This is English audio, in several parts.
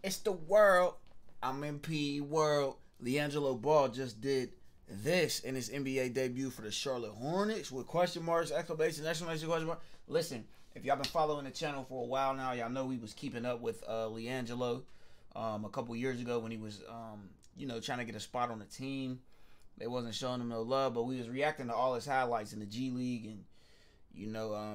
It's the world. I'm in PE world. Liangelo Ball just did this in his NBA debut for the Charlotte Hornets with question marks, exclamation question mark. Listen, if y'all been following the channel for a while now, y'all know we was keeping up with Liangelo a couple years ago when he was, trying to get a spot on the team. They wasn't showing him no love, but we was reacting to all his highlights in the G League, and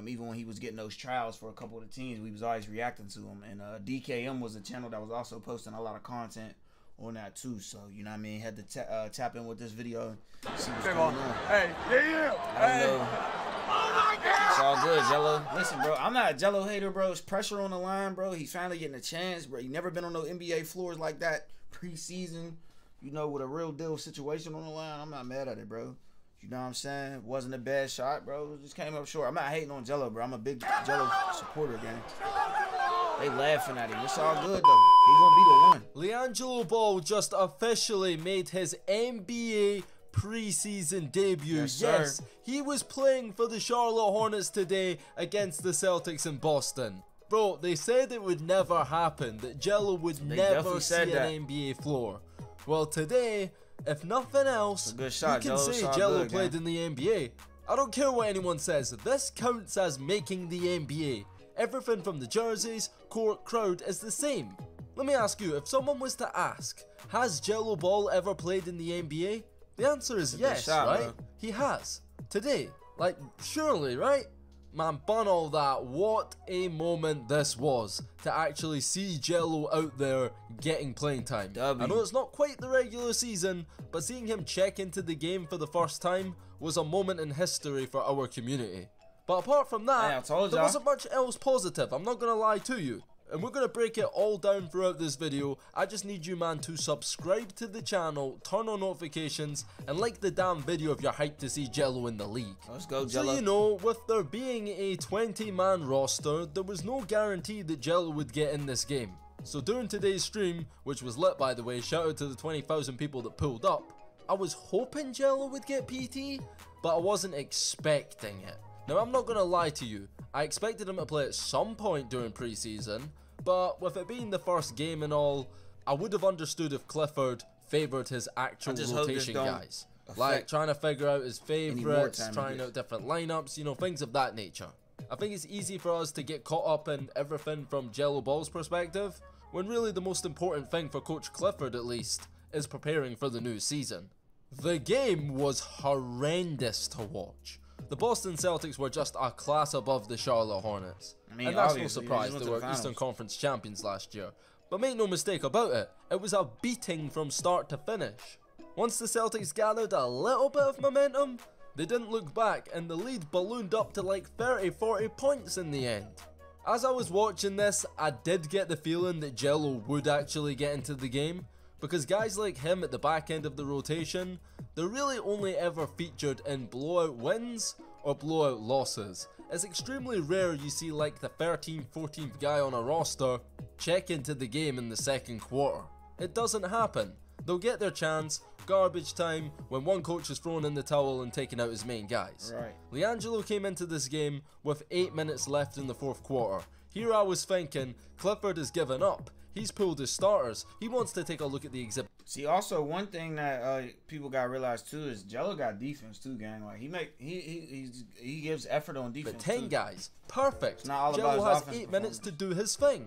even when he was getting those trials for a couple of the teams, we was always reacting to him. And DKM was a channel that was also posting a lot of content on that too. So you know what I mean, had to tap in with this video and see what's going on. Hey, hey. Oh my God! It's all good, Jello. Listen, bro, I'm not a Jello hater, bro. It's pressure on the line, bro. He's finally getting a chance, bro. He never been on no NBA floors like that preseason. With a real deal situation on the line. I'm not mad at it, bro. You know what I'm saying? It wasn't a bad shot, bro. It just came up short. I'm not hating on Jello, bro. I'm a big Jello supporter, gang. They laughing at him. It's all good, though. He gonna be the one. Liangelo Ball just officially made his NBA preseason debut. Yes, he was playing for the Charlotte Hornets today against the Celtics in Boston. Bro, they said it would never happen, that Jello would never see an NBA floor. Well, today, if nothing else, good shot, you can say Jello played in the NBA. I don't care what anyone says, this counts as making the NBA. Everything from the jerseys, court, crowd is the same. Let me ask you, if someone was to ask, has Jello Ball ever played in the NBA? The answer is yes, right? Bro. He has. Today. Like, surely, right? Man, bun all that, what a moment this was to actually see Jello out there getting playing time. I know it's not quite the regular season, but seeing him check into the game for the first time was a moment in history for our community. But apart from that, there wasn't much else positive, I'm not gonna lie to you. And we're going to break it all down throughout this video. I just need you, man, to subscribe to the channel, turn on notifications, and like the damn video if you're hyped to see Jello in the league. Let's go, Jello. So with there being a 20-man roster, there was no guarantee that Jello would get in this game. So during today's stream, which was lit by the way, shout out to the 20,000 people that pulled up, I was hoping Jello would get PT, but I wasn't expecting it. Now I'm not going to lie to you, I expected him to play at some point during preseason, but with it being the first game and all, I would have understood if Clifford favoured his actual rotation guys. Like trying to figure out his favourites, trying out different lineups, things of that nature. I think it's easy for us to get caught up in everything from Jello Ball's perspective, when really the most important thing for Coach Clifford at least, is preparing for the new season. The game was horrendous to watch. The Boston Celtics were just a class above the Charlotte Hornets. And that's no surprise, they were Eastern Conference champions last year. But make no mistake about it, it was a beating from start to finish. Once the Celtics gathered a little bit of momentum, they didn't look back and the lead ballooned up to like 30-40 points in the end. As I was watching this, I did get the feeling that Jello would actually get into the game, because guys like him at the back end of the rotation, they're really only ever featured in blowout wins or blowout losses. It's extremely rare you see like the 13th, 14th guy on a roster check into the game in the second quarter. It doesn't happen. They'll get their chance, garbage time, when one coach is throwing in the towel and taking out his main guys. Liangelo came into this game with 8 minutes left in the fourth quarter. Here I was thinking, Clifford has given up. He's pulled his starters. He wants to take a look at the exhibit. See, also one thing that people gotta realize too is Jello got defense too, gang. Like he gives effort on defense. But 10 guys, perfect. It's not all Jello about has 8 minutes to do his thing.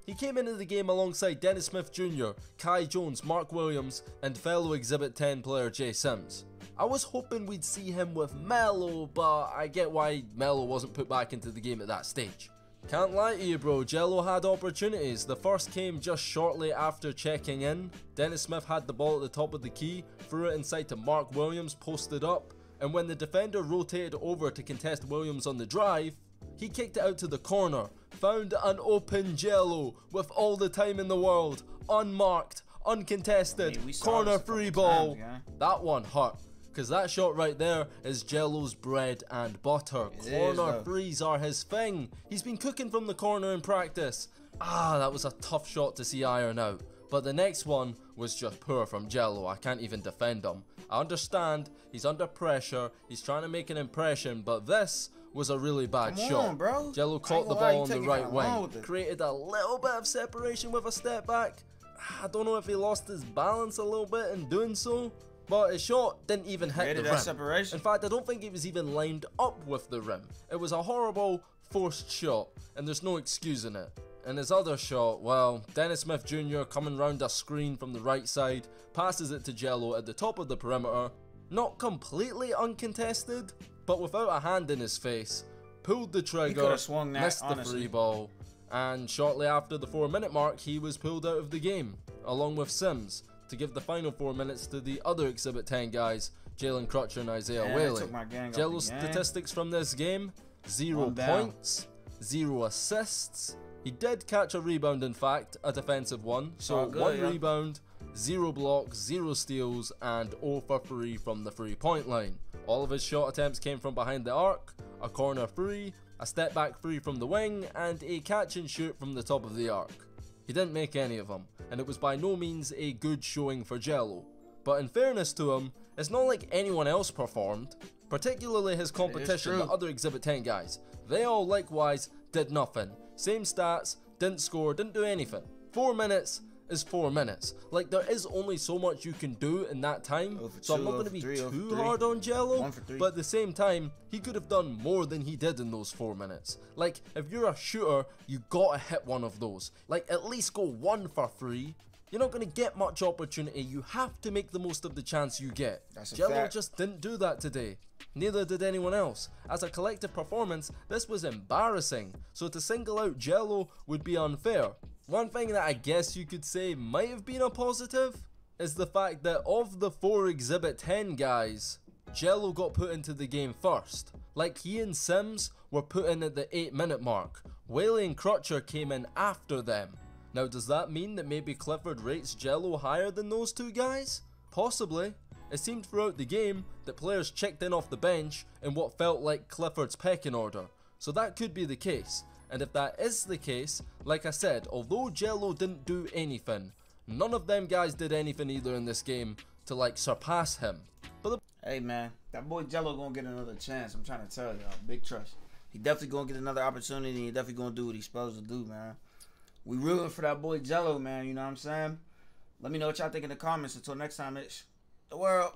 He came into the game alongside Dennis Smith Jr., Kai Jones, Mark Williams, and fellow Exhibit 10 player Jay Sims. I was hoping we'd see him with Melo, but I get why Melo wasn't put back into the game at that stage. Can't lie to you, bro, Jello had opportunities. The first came just shortly after checking in. Dennis Smith had the ball at the top of the key, threw it inside to Mark Williams, posted up, and when the defender rotated over to contest Williams on the drive, he kicked it out to the corner, found an open Jello with all the time in the world, unmarked, uncontested, corner free ball. That one hurt. Because that shot right there is Jello's bread and butter. Corner threes are his thing. He's been cooking from the corner in practice. That was a tough shot to see iron out. But the next one was just poor from Jello. I can't even defend him. I understand, he's under pressure, he's trying to make an impression, but this was a really bad Come shot. on, bro. Jello I ain't caught the gonna lie, ball you on the taking right kinda long wing, with it. created a little bit of separation with a step back. I don't know if he lost his balance a little bit in doing so, but his shot didn't even hit the Created rim. that separation. In fact, I don't think it was even lined up with the rim. It was a horrible, forced shot, and there's no excusing it. And his other shot, well, Dennis Smith Jr. coming round a screen from the right side, passes it to Jello at the top of the perimeter, not completely uncontested, but without a hand in his face, pulled the trigger, could've swung that, missed the honestly. free ball, and shortly after the 4-minute mark, he was pulled out of the game, along with Sims, to give the final 4 minutes to the other Exhibit 10 guys, Jalen Crutcher and Isaiah Man, Whaley. took my gang off Jello's the game. statistics from this game, 0 One down. points, 0 assists. He did catch a rebound, in fact, a defensive one, so all good, 1 yeah. rebound, 0 blocks, 0 steals, and 0 for 3 from the 3-point line. All of his shot attempts came from behind the arc, a corner 3, a step back 3 from the wing, and a catch and shoot from the top of the arc. He didn't make any of them, and it was by no means a good showing for Jello. But in fairness to him, it's not like anyone else performed, particularly his competition, the true. other Exhibit 10 guys. They all likewise did nothing. Same stats, didn't score, didn't do anything. 4 minutes is 4 minutes. Like, there is only so much you can do in that time, 0 for so I'm 2, not 0 going to for be 3, 0 for too 3. hard on Jello, 1 for 3. but at the same time, he could have done more than he did in those 4 minutes. Like, if you're a shooter, you gotta hit one of those. Like, at least go 1 for 3. You're not going to get much opportunity, you have to make the most of the chance you get. That's a Jello fact. just didn't do that today. Neither did anyone else. As a collective performance, this was embarrassing, so to single out Jello would be unfair. One thing that I guess you could say might have been a positive is the fact that of the 4 Exhibit 10 guys, Jello got put into the game first. Like, he and Sims were put in at the 8-minute mark. Whaley and Crutcher came in after them. Now, does that mean that maybe Clifford rates Jello higher than those 2 guys? Possibly. It seemed throughout the game that players checked in off the bench in what felt like Clifford's pecking order, so that could be the case. And if that is the case, like I said, although Jello didn't do anything, none of them guys did anything either in this game to like surpass him. But Hey, man, that boy Jello gonna get another chance. I'm trying to tell y'all. Big trust. He definitely gonna get another opportunity, and he definitely gonna do what he's supposed to do, man. We rooting for that boy Jello, man. You know what I'm saying? Let me know what y'all think in the comments. Until next time, it's the world.